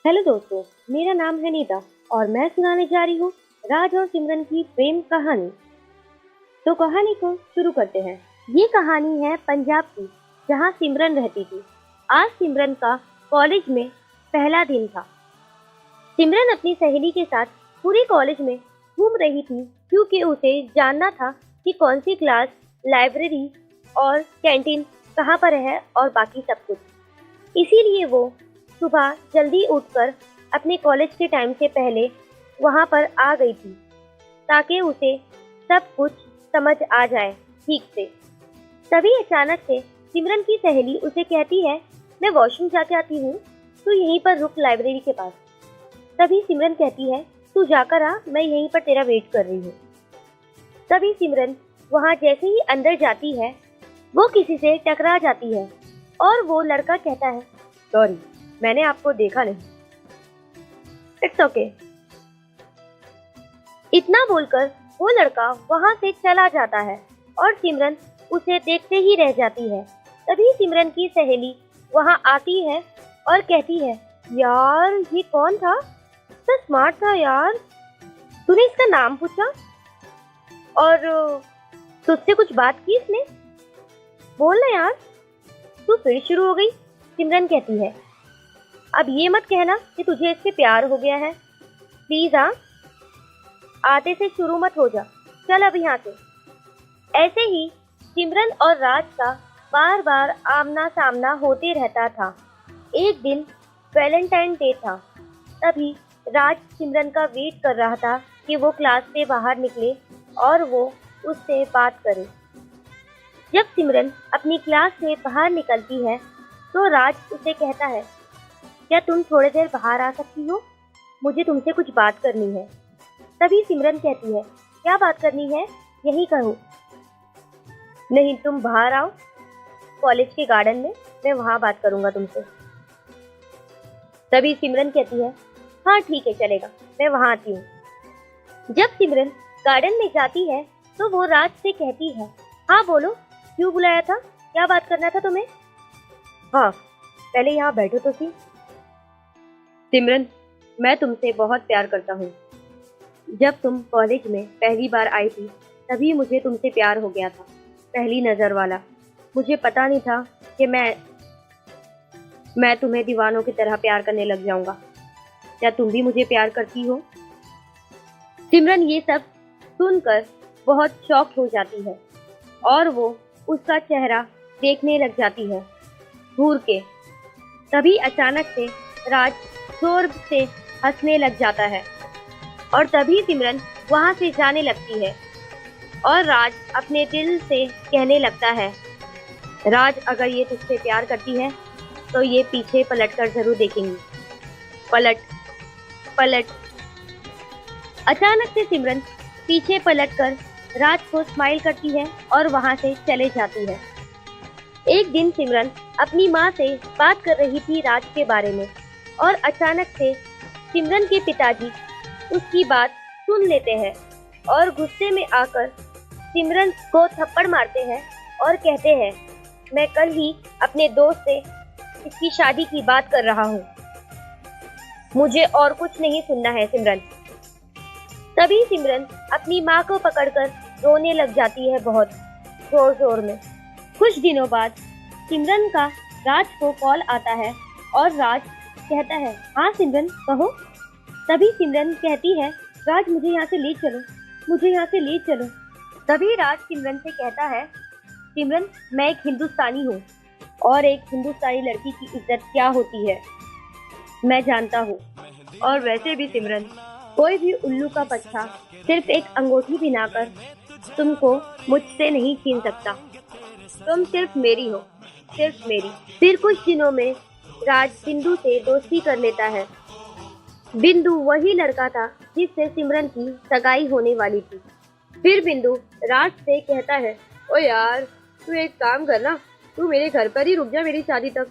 Hello दोस्तों, मेरा नाम है नीता और मैं सुनाने जा रही हूँ राज और सिमरन की प्रेम कहानी। तो कहानी को शुरू करते हैं। ये कहानी है पंजाब की, जहाँ सिमरन रहती थी। आज सिमरन का कॉलेज में पहला दिन था। सिमरन अपनी सहेली के साथ पूरी कॉलेज में घूम रही थी, क्योंकि उसे जानना था कि कौन सी क्लास, लाइब्रेरी और कैंटीन कहाँ पर है और बाकी सब कुछ। इसीलिए वो सुबह जल्दी उठकर अपने कॉलेज के टाइम से पहले वहां पर आ गई थी, ताकि उसे सब कुछ समझ आ जाए ठीक से। तभी अचानक से सिमरन की सहेली उसे कहती है, मैं वॉशरूम जाके आती हूँ, तू यहीं पर रुक लाइब्रेरी के पास। तभी सिमरन कहती है, तू जाकर आ, मैं यहीं पर तेरा वेट कर रही हूँ। तभी सिमरन वहां जैसे ही अंदर जाती है, वो किसी से टकरा जाती है और वो लड़का कहता है, सॉरी, मैंने आपको देखा नहीं। It's okay. इतना बोलकर वो लड़का वहां से चला जाता है और सिमरन उसे देखते ही रह जाती है। तभी सिमरन की सहेली वहां आती है और कहती है, यार ये कौन था? तो स्मार्ट था यार, तूने इसका नाम पूछा और तुझसे कुछ बात की इसने? बोल ना यार। तू फिर शुरू हो गई। सिमरन कहती है, अब ये मत कहना कि तुझे इससे प्यार हो गया है। प्लीज आते से शुरू मत हो जा, चल अब यहाँ से। ऐसे ही सिमरन और राज का बार बार आमना सामना होते रहता था। एक दिन वैलेंटाइन डे था। तभी राज सिमरन का वेट कर रहा था कि वो क्लास से बाहर निकले और वो उससे बात करे। जब सिमरन अपनी क्लास से बाहर निकलती है तो राज उसे कहता है, क्या तुम थोड़ी देर बाहर आ सकती हो? मुझे तुमसे कुछ बात करनी है। तभी सिमरन कहती है, क्या बात करनी है, यही करो। नहीं, तुम बाहर आओ कॉलेज के गार्डन में, मैं वहां बात करूंगा तुमसे। तभी सिमरन कहती है, हाँ ठीक है, चलेगा, मैं वहां आती हूँ। जब सिमरन गार्डन में जाती है तो वो राज से कहती है, हाँ बोलो, क्यों बुलाया था, क्या बात करना था तुम्हें? हाँ, पहले यहाँ बैठो तो सी। सिमरन, मैं तुमसे बहुत प्यार करता हूँ। जब तुम कॉलेज में पहली बार आई थी तभी मुझे तुमसे प्यार हो गया था, पहली नज़र वाला। मुझे पता नहीं था कि मैं तुम्हें दीवानों की तरह प्यार करने लग जाऊंगा। क्या तुम भी मुझे प्यार करती हो? सिमरन ये सब सुनकर बहुत शॉक हो जाती है और वो उसका चेहरा देखने लग जाती है घूर के। तभी अचानक से राज जोर से हंसने लग जाता है और तभी सिमरन वहां से जाने लगती है और राज अपने दिल से कहने लगता है, राज अगर ये तुझसे प्यार करती है तो ये पीछे पलट कर जरूर देखेंगी। पलट पलट। अचानक से सिमरन पीछे पलटकर राज को स्माइल करती है और वहां से चले जाती है। एक दिन सिमरन अपनी माँ से बात कर रही थी राज के बारे में और अचानक से सिमरन के पिताजी उसकी बात सुन लेते हैं और गुस्से में आकर सिमरन को थप्पड़ मारते हैं और कहते हैं, मैं कल ही अपने दोस्त से इसकी शादी की बात कर रहा हूँ, मुझे और कुछ नहीं सुनना है सिमरन। तभी सिमरन अपनी माँ को पकड़कर रोने लग जाती है बहुत जोर जोर में। कुछ दिनों बाद सिमरन का राज को कॉल आता है और राज कहता है, हाँ सिमरन कहो। तभी सिमरन कहती है, राज मुझे यहाँ से ले चलो, मुझे यहाँ से ले चलो। तभी राज सिमरन से कहता है, सिमरन मैं एक हिंदुस्तानी हूँ और एक हिंदुस्तानी लड़की की इज्जत क्या होती है मैं जानता हूँ। और वैसे भी सिमरन, कोई भी उल्लू का बच्चा सिर्फ एक अंगूठी पहनाकर तुमको मुझसे नहीं छीन सकता। तुम सिर्फ मेरी हो, सिर्फ मेरी। फिर कुछ दिनों में राज बिंदु से दोस्ती कर लेता है। बिंदु वही लड़का था जिससे सिमरन की सगाई होने वाली थी। फिर बिंदु राज से कहता है, ओ यार तू एक काम करना, तू मेरे घर पर ही रुक जा मेरी शादी तक।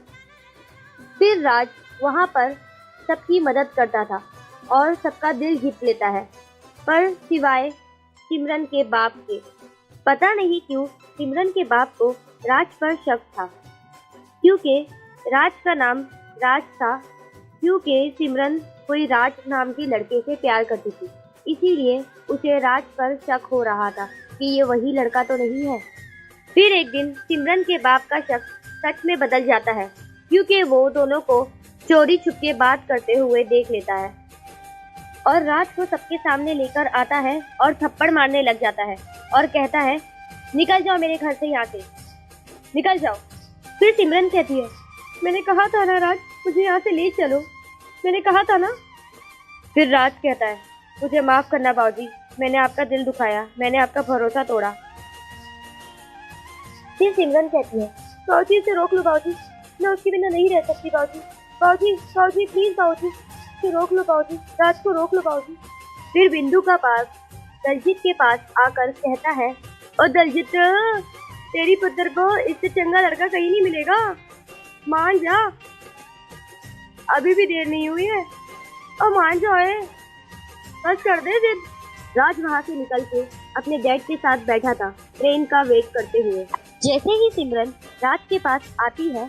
फिर राज वहां पर सबकी मदद करता था और सबका दिल जीत लेता है, पर सिवाय सिमरन के बाप के। पता नहीं क्यों सिमरन के बाप को राज पर शक था, क्योंकि राज का नाम राज था, क्योंकि सिमरन कोई राज नाम के लड़के से प्यार करती थी, इसीलिए उसे राज पर शक हो रहा था कि ये वही लड़का तो नहीं है। फिर एक दिन सिमरन के बाप का शक सच में बदल जाता है, क्योंकि वो दोनों को चोरी छुपके बात करते हुए देख लेता है और राज को सबके सामने लेकर आता है और थप्पड़ मारने लग जाता है और कहता है, निकल जाओ मेरे घर से, यहाँ से निकल जाओ। फिर सिमरन कहती है, मैंने कहा था ना राज, मुझे यहाँ से ले चलो, मैंने कहा था ना। फिर राज कहता है, मुझे माफ करना बाबूजी, मैंने आपका दिल दुखाया, मैंने आपका भरोसा तोड़ा। फिर सिमरन कहती है, बाबूजी इसे रोक लो बाबूजी, मैं उसके बिना नहीं रह सकती बाबूजी, बाबूजी बाबूजी प्लीज बाबूजी, इसे रोक लो बाबूजी, राज को रोक लो बाबूजी। फिर बिंदु का पास दलजीत के पास आकर कहता है, और दलजीत तेरी पुत्र को इससे चंगा लड़का कहीं नहीं मिलेगा, मान जा, अभी भी देर नहीं हुई है, और मान जाओ, बस कर दे फिर। राज वहाँ से निकल के अपने डैड के साथ बैठा था ट्रेन का वेट करते हुए। जैसे ही सिमरन राज के पास आती है,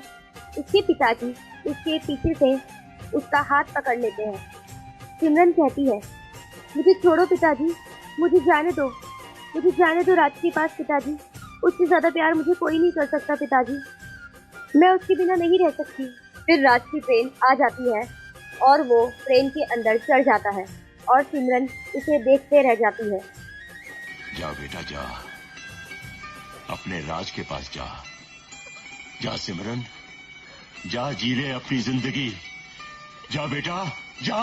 उसके पिताजी उसके पीछे से उसका हाथ पकड़ लेते हैं। सिमरन कहती है, मुझे छोड़ो पिताजी, मुझे जाने दो, मुझे जाने दो राज के पास पिताजी, उससे ज्यादा प्यार मुझे कोई नहीं कर सकता पिताजी, मैं उसके बिना नहीं रह सकती। फिर राज की ट्रेन आ जाती है और वो ट्रेन के अंदर चढ़ जाता है और सिमरन उसे देखते रह जाती है। जा बेटा जा, अपने राज के पास जा, जा सिमरन, जा जी ले अपनी जिंदगी, जा बेटा जा।